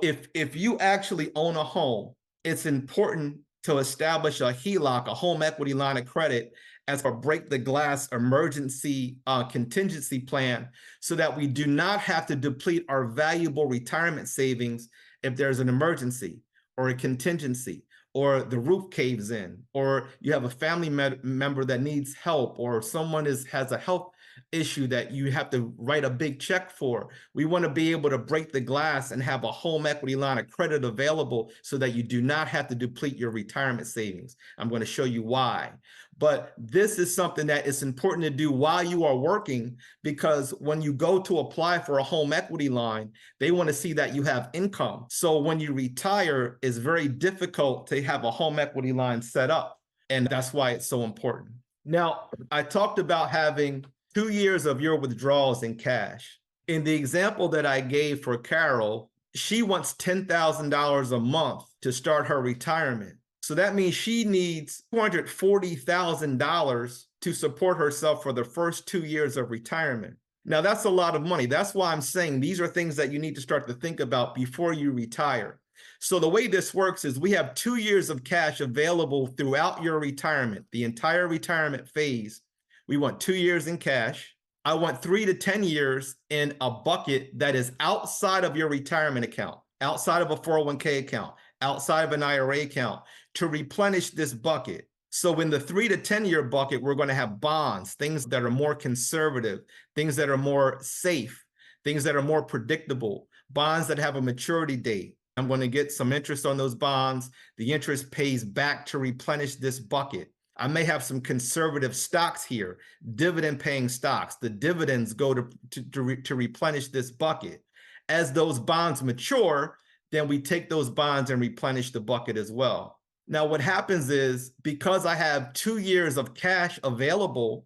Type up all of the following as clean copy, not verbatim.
If you actually own a home, it's important to establish a HELOC, a home equity line of credit, as a break the glass emergency contingency plan, so that we do not have to deplete our valuable retirement savings if there's an emergency or a contingency, or the roof caves in, or you have a family member that needs help, or someone has a health issue that you have to write a big check for. We want to be able to break the glass and have a home equity line of credit available so that you do not have to deplete your retirement savings. I'm going to show you why. But this is something that is important to do while you are working, because when you go to apply for a home equity line, they want to see that you have income. So when you retire, it's very difficult to have a home equity line set up. And that's why it's so important. Now, I talked about having 2 years of your withdrawals in cash. In the example that I gave for Carol, she wants $10,000 a month to start her retirement. So that means she needs $240,000 to support herself for the first 2 years of retirement. Now, that's a lot of money. That's why I'm saying these are things that you need to start to think about before you retire. So the way this works is we have 2 years of cash available throughout your retirement, the entire retirement phase. We want 2 years in cash. I want 3 to 10 years in a bucket that is outside of your retirement account, outside of a 401k account, outside of an IRA account, to replenish this bucket. So in the 3 to 10 year bucket, we're going to have bonds, things that are more conservative, things that are more safe, things that are more predictable, bonds that have a maturity date. I'm going to get some interest on those bonds. The interest pays back to replenish this bucket. I may have some conservative stocks here, dividend paying stocks. The dividends go to replenish this bucket. As those bonds mature, then we take those bonds and replenish the bucket as well. Now, what happens is, because I have 2 years of cash available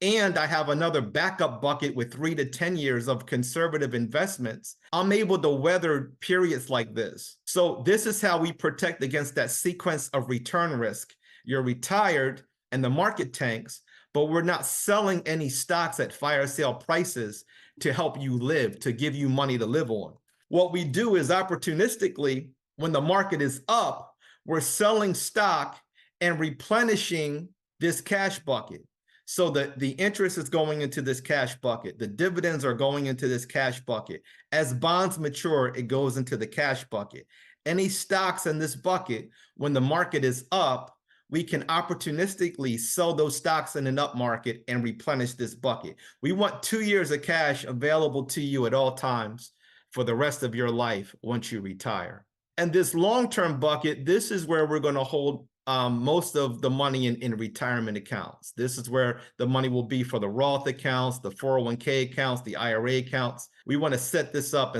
and I have another backup bucket with 3 to 10 years of conservative investments, I'm able to weather periods like this. So this is how we protect against that sequence of return risk. You're retired and the market tanks, but we're not selling any stocks at fire sale prices to help you live, to give you money to live on. What we do is opportunistically, when the market is up, we're selling stock and replenishing this cash bucket. So the interest is going into this cash bucket. The dividends are going into this cash bucket. As bonds mature, it goes into the cash bucket. Any stocks in this bucket, when the market is up, we can opportunistically sell those stocks in an up market and replenish this bucket. We want 2 years of cash available to you at all times for the rest of your life once you retire. And this long-term bucket, this is where we're going to hold most of the money in retirement accounts. This is where the money will be for the Roth accounts, the 401k accounts, the IRA accounts. We want to set this up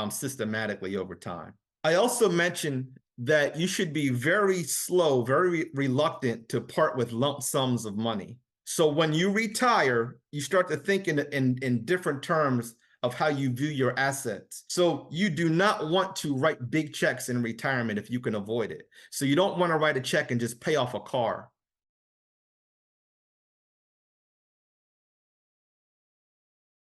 systematically over time. I also mentioned that you should be very slow, very reluctant to part with lump sums of money. So when you retire, you start to think in different terms of how you view your assets. So you do not want to write big checks in retirement if you can avoid it. So you don't want to write a check and just pay off a car.